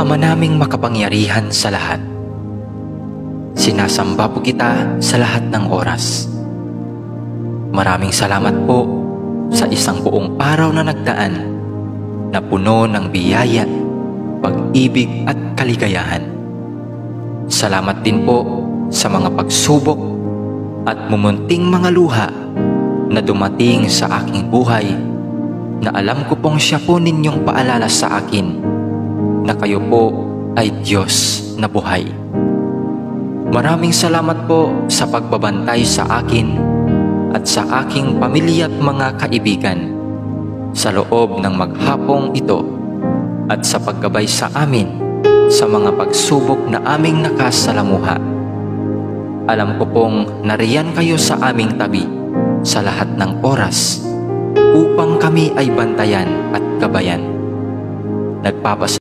Ama naming makapangyarihan sa lahat, sinasamba po kita sa lahat ng oras. Maraming salamat po sa isang buong araw na nagdaan na puno ng biyaya, pag-ibig at kaligayahan. Salamat din po sa mga pagsubok at mumunting mga luha na dumating sa aking buhay, na alam ko pong siya po ninyong paalala sa akin na kayo po ay Diyos na buhay. Maraming salamat po sa pagbabantay sa akin at sa aking pamilya at mga kaibigan sa loob ng maghapong ito, at sa paggabay sa amin sa mga pagsubok na aming nakasalamuha. Alam ko pong nariyan kayo sa aming tabi sa lahat ng oras upang kami ay bantayan at gabayan. Nagpapasalamat